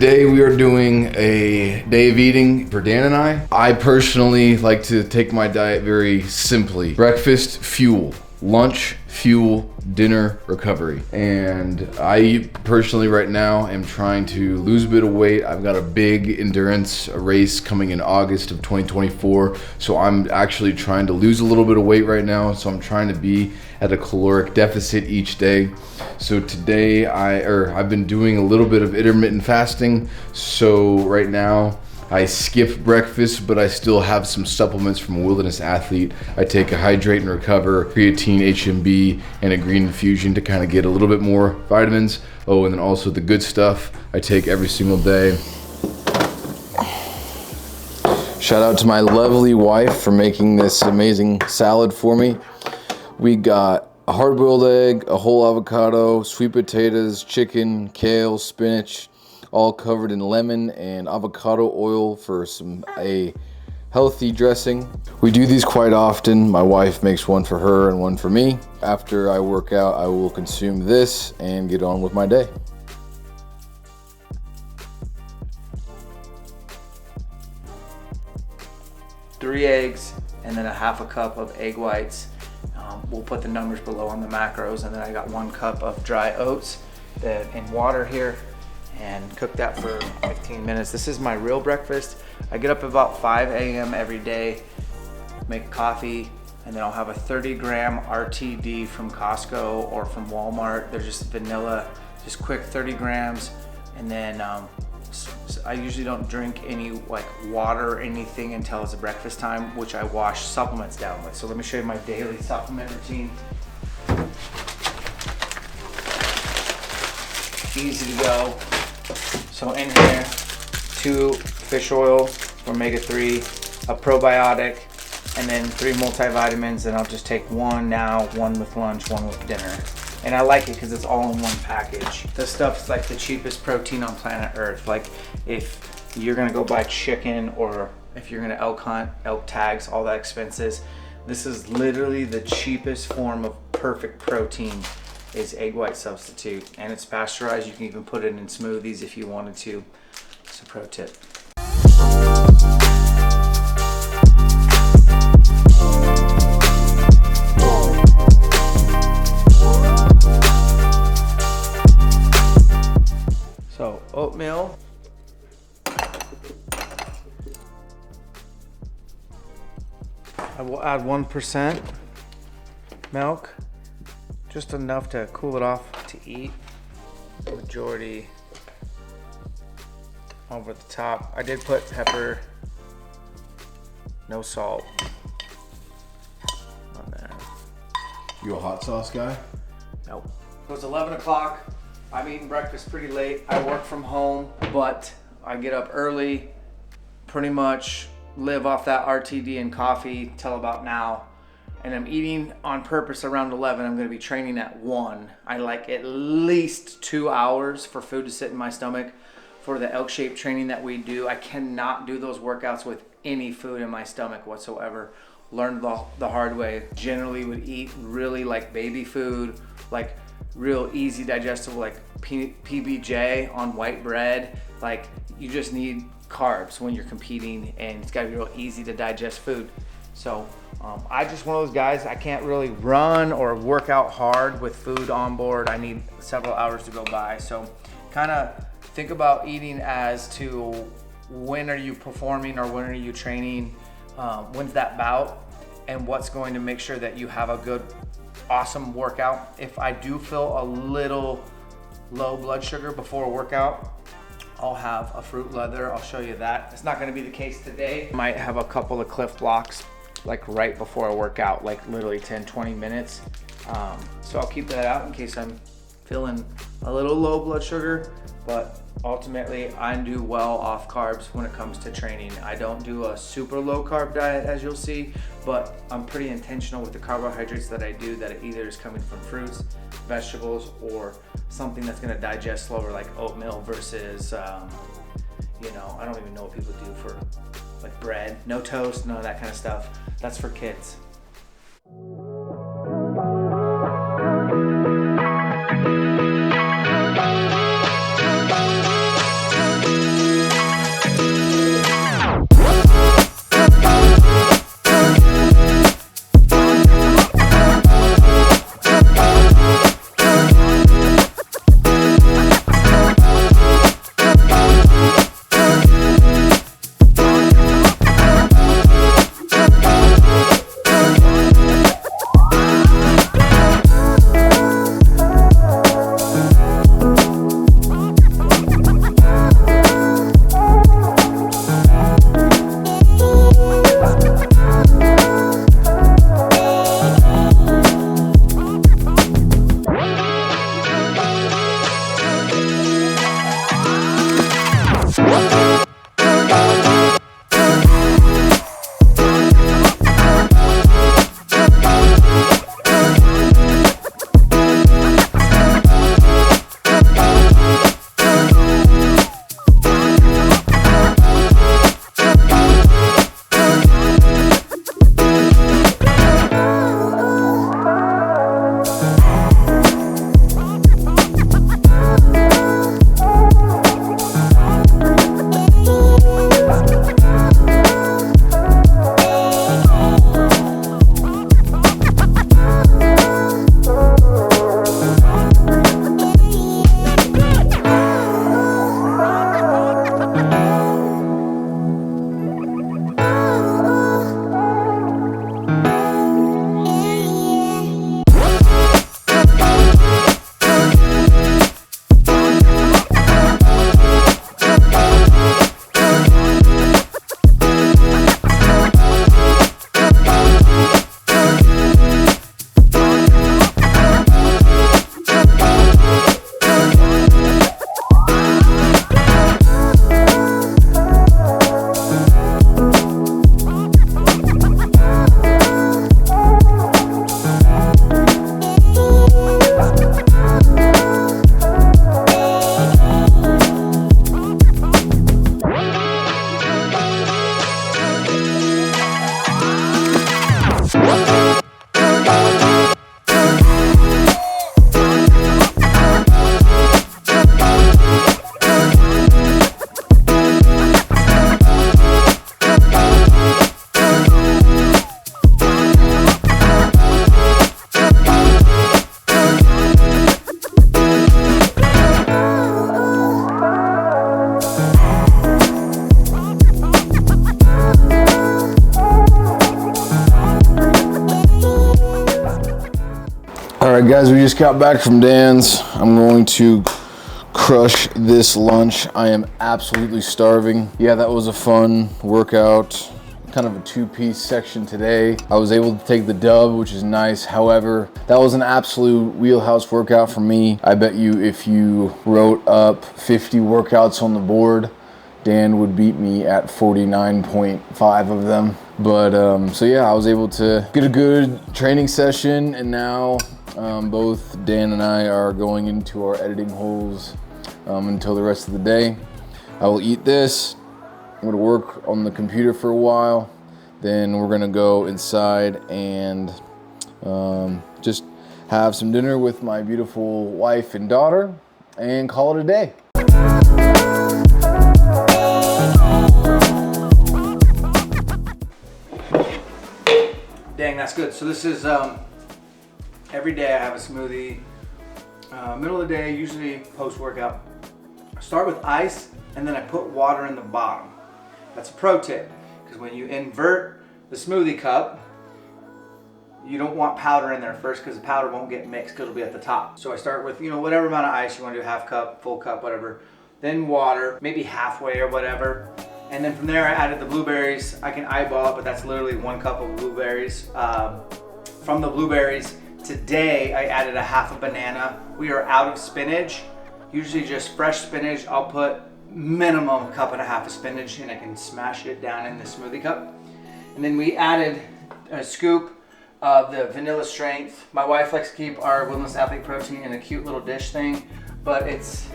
Today we are doing a day of eating for Dan and I. I personally like to take my diet very simply. Breakfast, fuel. Lunch, fuel, dinner, recovery. And I personally right now am trying to lose a bit of weight. I've got a big endurance race coming in August of 2024. So I'm actually trying to lose a little bit of weight right now. So I'm trying to be at a caloric deficit each day. So today I've been doing a little bit of intermittent fasting. So right now I skip breakfast, but I still have some supplements from a wilderness athlete. I take a hydrate and recover, creatine, HMB, and a green infusion to kind of get a little bit more vitamins. Oh, and then also the good stuff I take every single day. Shout out to my lovely wife for making this amazing salad for me. We got a hard-boiled egg, a whole avocado, sweet potatoes, chicken, kale, spinach, all covered in lemon and avocado oil for a healthy dressing. We do these quite often. My wife makes one for her and one for me. After I work out, I will consume this and get on with my day. Three eggs and then a half a cup of egg whites. We'll put the numbers below on the macros, and then I got 1 cup of dry oats in water here, and cook that for 15 minutes. This is my real breakfast. I get up about 5 a.m. every day, make coffee, and then I'll have a 30-gram RTD from Costco or from Walmart. They're just vanilla, just quick 30 grams. And then I usually don't drink any like water or anything until it's breakfast time, which I wash supplements down with. So let me show you my daily supplement routine. Easy to go. So in here, 2 fish oil for omega-3, a probiotic, and then 3 multivitamins. And I'll just take 1 now, 1 with lunch, 1 with dinner. And I like it because it's all in one package. This stuff's like the cheapest protein on planet Earth. Like if you're gonna go buy chicken, or if you're gonna elk hunt, elk tags, all that expenses, this is literally the cheapest form of perfect protein. Is egg white substitute, and it's pasteurized. You can even put it in smoothies if you wanted to. It's a pro tip. So oatmeal. I will add 1% milk. Just enough to cool it off to eat. Majority over the top. I did put pepper, no salt on there. You a hot sauce guy? Nope. So it's 11 o'clock. I'm eating breakfast pretty late. I work from home, but I get up early, pretty much live off that RTD and coffee till about now. And I'm eating on purpose around 11. I'm gonna be training at 1. I like at least 2 hours for food to sit in my stomach. For the Elkshape training that we do, I cannot do those workouts with any food in my stomach whatsoever. Learned the hard way. Generally would eat really like baby food, like real easy digestible, like PBJ on white bread. Like you just need carbs when you're competing, and it's gotta be real easy to digest food. So I just one of those guys, I can't really run or work out hard with food on board. I need several hours to go by. So kind of think about eating as to when are you performing or when are you training, when's that bout, and what's going to make sure that you have a good, awesome workout. If I do feel a little low blood sugar before a workout, I'll have a fruit leather. I'll show you that. It's not gonna be the case today. Might have a couple of Cliff Blocks like right before I work out, like literally 10, 20 minutes. So I'll keep that out in case I'm feeling a little low blood sugar, but ultimately I do well off carbs when it comes to training. I don't do a super low carb diet, as you'll see, but I'm pretty intentional with the carbohydrates that I do, that it either is coming from fruits, vegetables, or something that's gonna digest slower, like oatmeal versus, you know, I don't even know what people do for like bread, no toast, none of that kind of stuff. That's for kids. guys, we just got back from Dan's. I'm going to crush this lunch. I am absolutely starving. Yeah, that was a fun workout. Kind of a two-piece section today. I was able to take the dub, which is nice. However, that was an absolute wheelhouse workout for me. I bet you if you wrote up 50 workouts on the board, Dan would beat me at 49.5 of them. But so yeah, I was able to get a good training session, and now both Dan and I are going into our editing holes until the rest of the day. I will eat this. I'm gonna work on the computer for a while. Then we're gonna go inside and just have some dinner with my beautiful wife and daughter and call it a day. Dang, that's good. So this is every day I have a smoothie. Middle of the day, usually post-workout. I start with ice and then I put water in the bottom. That's a pro tip, because when you invert the smoothie cup, you don't want powder in there first, because the powder won't get mixed because it'll be at the top. So I start with, whatever amount of ice you want to do, half cup, full cup, whatever. Then water, maybe halfway or whatever. And then from there I added the blueberries. I can eyeball it, but that's literally 1 cup of blueberries. From the blueberries, today I added a half a banana. We are out of spinach. Usually just fresh spinach. I'll put minimum 1.5 cups of spinach and I can smash it down in the smoothie cup. And then we added a scoop of the vanilla strength. My wife likes to keep our Wilderness Athlete protein in a cute little dish thing, but it's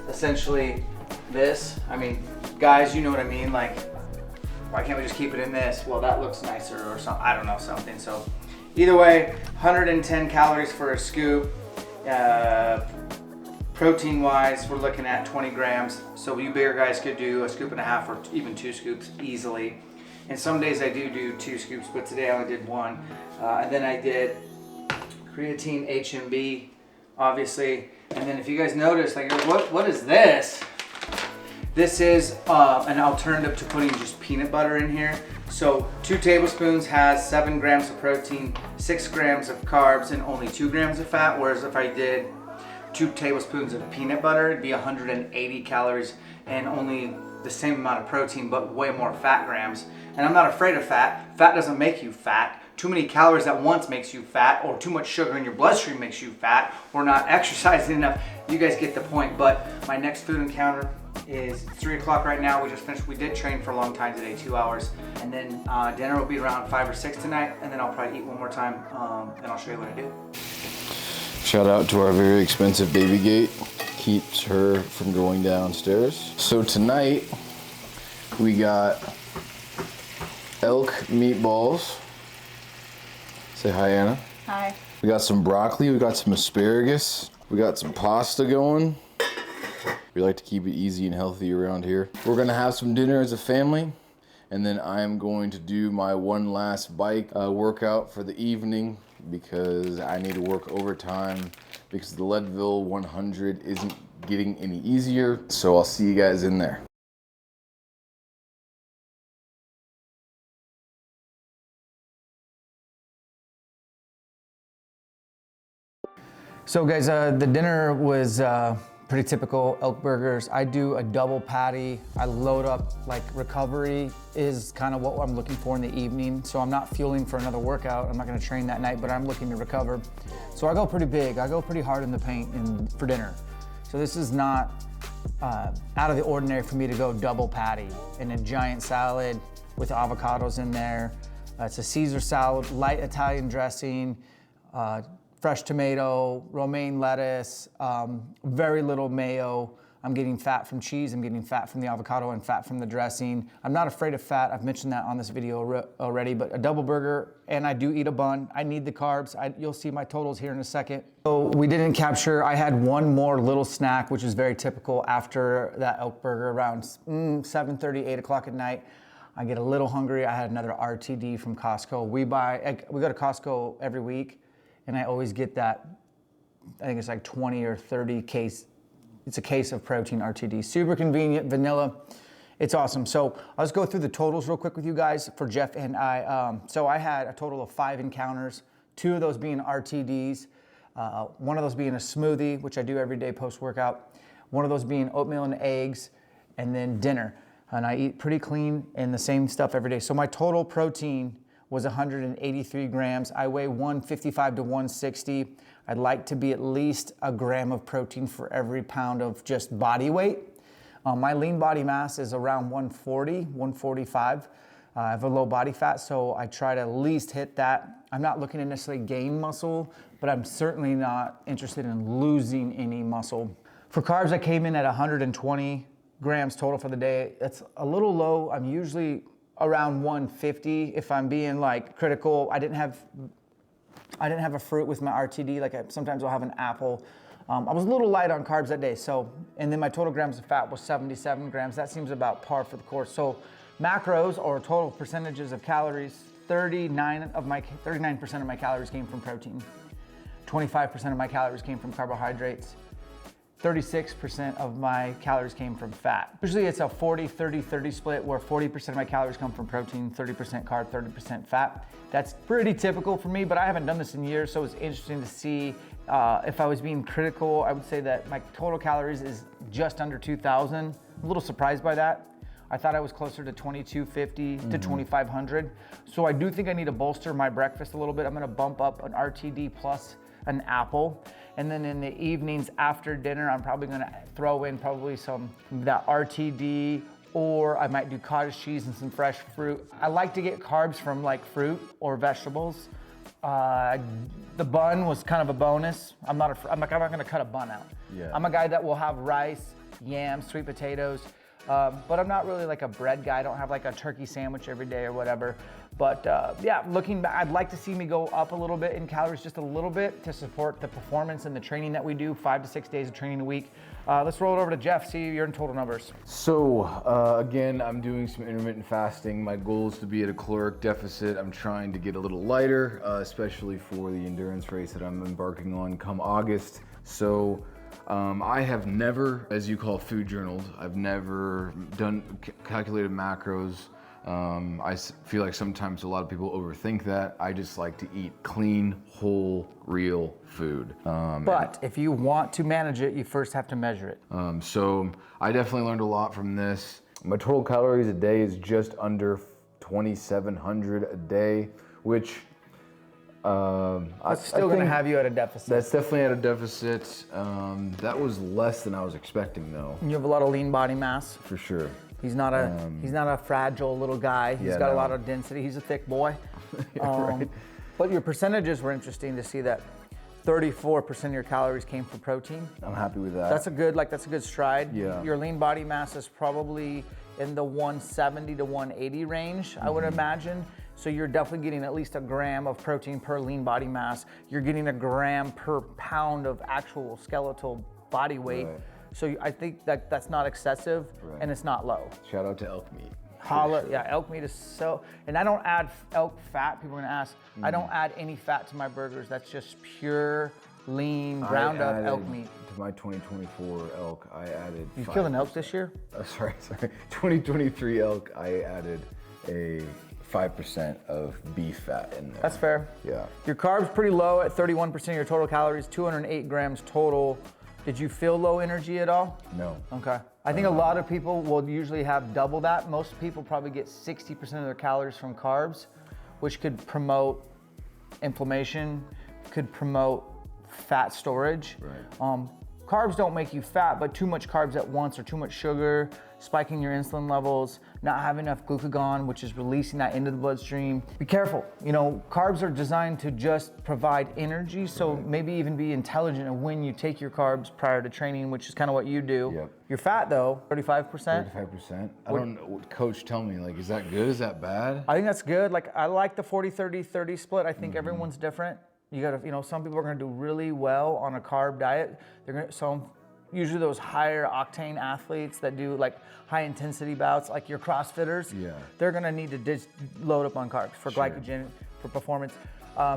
essentially this. I mean, guys, you know what I mean? Like, why can't we just keep it in this? Well, that looks nicer or something. I don't know, something. So either way, 110 calories for a scoop. Protein wise, we're looking at 20 grams. So you bigger guys could do 1.5 scoops or even 2 scoops easily. And some days I do 2 scoops, but today I only did 1. And then I did creatine HMB, obviously. And then if you guys notice, like, what is this? This is an alternative to putting just peanut butter in here. So 2 tablespoons has 7 grams of protein, 6 grams of carbs, and only 2 grams of fat. Whereas if I did 2 tablespoons of peanut butter, it'd be 180 calories and only the same amount of protein, but way more fat grams. And I'm not afraid of fat. Fat doesn't make you fat. Too many calories at once makes you fat, or too much sugar in your bloodstream makes you fat, or not exercising enough. You guys get the point. But my next food encounter is 3 o'clock right now. We just finished. We did train for a long time today, 2 hours. And then dinner will be around 5 or 6 tonight. And then I'll probably eat one more time, and I'll show you what I do. Shout out to our very expensive baby gate. Keeps her from going downstairs. So tonight we got elk meatballs. Say hi, Anna. Hi. We got some broccoli, we got some asparagus, we got some pasta going. We like to keep it easy and healthy around here. We're gonna have some dinner as a family, and then I'm going to do my one last bike workout for the evening, because I need to work overtime because the Leadville 100 isn't getting any easier. So I'll see you guys in there. So guys, the dinner was pretty typical elk burgers. I do a double patty. I load up, like, recovery is kind of what I'm looking for in the evening. So I'm not fueling for another workout. I'm not gonna train that night, but I'm looking to recover. So I go pretty big. I go pretty hard in the paint for dinner. So this is not out of the ordinary for me to go double patty in a giant salad with avocados in there. It's a Caesar salad, light Italian dressing, fresh tomato, romaine lettuce, very little mayo. I'm getting fat from cheese, I'm getting fat from the avocado and fat from the dressing. I'm not afraid of fat, I've mentioned that on this video already, but a double burger, and I do eat a bun. I need the carbs. You'll see my totals here in a second. So we didn't capture, I had one more little snack, which is very typical after that elk burger around 7:30, 8 o'clock at night. I get a little hungry. I had another RTD from Costco. We go to Costco every week, and I always get that, I think it's like 20 or 30 case. It's a case of protein RTD. Super convenient, vanilla. It's awesome. So I'll just go through the totals real quick with you guys for Jeff and I. So I had a total of 5 encounters, 2 of those being RTDs. One of those being a smoothie, which I do every day post-workout. One of those being oatmeal and eggs, and then dinner. And I eat pretty clean and the same stuff every day. So my total protein was 183 grams. I weigh 155 to 160. I'd like to be at least a gram of protein for every pound of just body weight. My lean body mass is around 140, 145. I have a low body fat, so I try to at least hit that. I'm not looking to necessarily gain muscle, but I'm certainly not interested in losing any muscle. For carbs, I came in at 120 grams total for the day. That's a little low. I'm usually around 150 if I'm being like critical. I didn't have a fruit with my RTD. Sometimes I'll have an apple. I was a little light on carbs that day. And then my total grams of fat was 77 grams. That seems about par for the course. So macros, or total percentages of calories, 39% of my calories came from protein. 25% of my calories came from carbohydrates. 36% of my calories came from fat. Usually it's a 40-30-30 split where 40% of my calories come from protein, 30% carb, 30% fat. That's pretty typical for me, but I haven't done this in years, so it's interesting to see. If I was being critical, I would say that my total calories is just under 2,000. I'm a little surprised by that. I thought I was closer to 2,250 to 2,500. So I do think I need to bolster my breakfast a little bit. I'm gonna bump up an RTD plus an apple. And then in the evenings after dinner, I'm probably gonna throw in that RTD, or I might do cottage cheese and some fresh fruit. I like to get carbs from like fruit or vegetables. The bun was kind of a bonus. I'm not gonna cut a bun out. Yeah. I'm a guy that will have rice, yams, sweet potatoes, but I'm not really like a bread guy. I don't have like a turkey sandwich every day or whatever. But yeah, looking back, I'd like to see me go up a little bit in calories, just a little bit, to support the performance and the training that we do, 5 to 6 days of training a week. Let's roll it over to Jeff, see your total numbers. So again, I'm doing some intermittent fasting. My goal is to be at a caloric deficit. I'm trying to get a little lighter, especially for the endurance race that I'm embarking on come August. So I have never, as you call, food journaled. I've never done calculated macros. I feel like sometimes a lot of people overthink that. I just like to eat clean, whole, real food. But if you want to manage it, you first have to measure it. So I definitely learned a lot from this. My total calories a day is just under 2,700 a day, which that's still going to have you at a deficit. That's definitely at a deficit. That was less than I was expecting, though. You have a lot of lean body mass. For sure. He's not a fragile little guy. He's got a lot of density. He's a thick boy. Right. But your percentages were interesting to see that 34% of your calories came from protein. I'm happy with that. That's a good stride. Yeah. Your lean body mass is probably in the 170 to 180 range, I would imagine. So you're definitely getting at least a gram of protein per lean body mass. You're getting a gram per pound of actual skeletal body weight. Right. So I think that's not excessive, and it's not low. Shout out to elk meat. Holla, yeah, elk meat is so, and I don't add elk fat. People are gonna ask, I don't add any fat to my burgers. That's just pure, lean, ground up elk meat. To my 2024 elk, I added. You killed an elk this year? Sorry. 2023 elk, I added a 5% of beef fat in there. That's fair. Yeah. Your carbs pretty low at 31% of your total calories, 208 grams total. Did you feel low energy at all? No. Okay. I think a lot of people will usually have double that. Most people probably get 60% of their calories from carbs, which could promote inflammation, could promote fat storage. Right. Carbs don't make you fat, but too much carbs at once or too much sugar, spiking your insulin levels, not having enough glucagon, which is releasing that into the bloodstream. Be careful. You know, carbs are designed to just provide energy, so maybe even be intelligent of when you take your carbs prior to training, which is kind of what you do. Yep. Your fat though, 35%. 35%. I don't know. Coach, tell me, like, is that good? Is that bad? I think that's good. Like, I like the 40-30-30 split. I think everyone's different. You gotta, you know, some people are gonna do really well on a carb diet. Usually those higher octane athletes that do like high intensity bouts, like your CrossFitters, they're gonna need to load up on carbs for glycogen, for performance.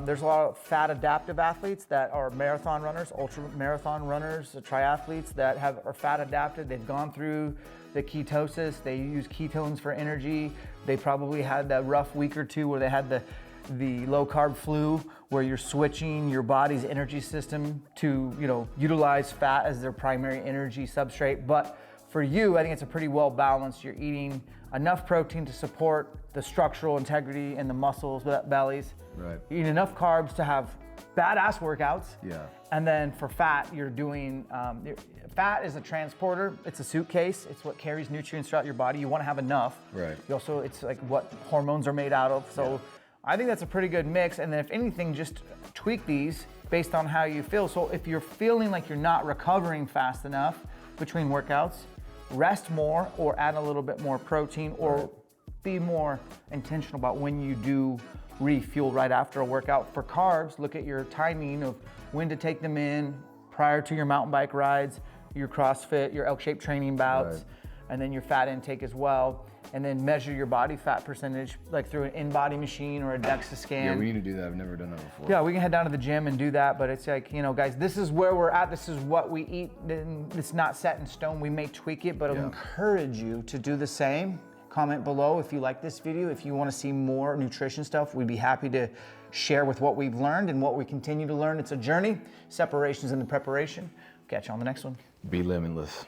There's a lot of fat adaptive athletes that are marathon runners, ultra marathon runners, triathletes that are fat adapted. They've gone through the ketosis. They use ketones for energy. They probably had that rough week or two where they had the low carb flu, where you're switching your body's energy system to, utilize fat as their primary energy substrate. But for you, I think it's a pretty well balanced. You're eating enough protein to support the structural integrity in the muscles, bellies. Right. You're eating enough carbs to have badass workouts. Yeah. And then for fat, you're doing, fat is a transporter. It's a suitcase. It's what carries nutrients throughout your body. You want to have enough. Right. You also, it's like what hormones are made out of. So I think that's a pretty good mix. And then if anything, just tweak these based on how you feel. So if you're feeling like you're not recovering fast enough between workouts, rest more or add a little bit more protein, or be more intentional about when you do refuel right after a workout. For carbs, look at your timing of when to take them in prior to your mountain bike rides, your CrossFit, your Elkshape training bouts, and then your fat intake as well. And then measure your body fat percentage, like through an in-body machine or a DEXA scan. Yeah, we need to do that. I've never done that before. Yeah, we can head down to the gym and do that, but it's like, guys, this is where we're at. This is what we eat. It's not set in stone. We may tweak it, but I'll encourage you to do the same. Comment below if you like this video. If you want to see more nutrition stuff, we'd be happy to share with what we've learned and what we continue to learn. It's a journey. Separation's in the preparation. Catch you on the next one. Be limitless.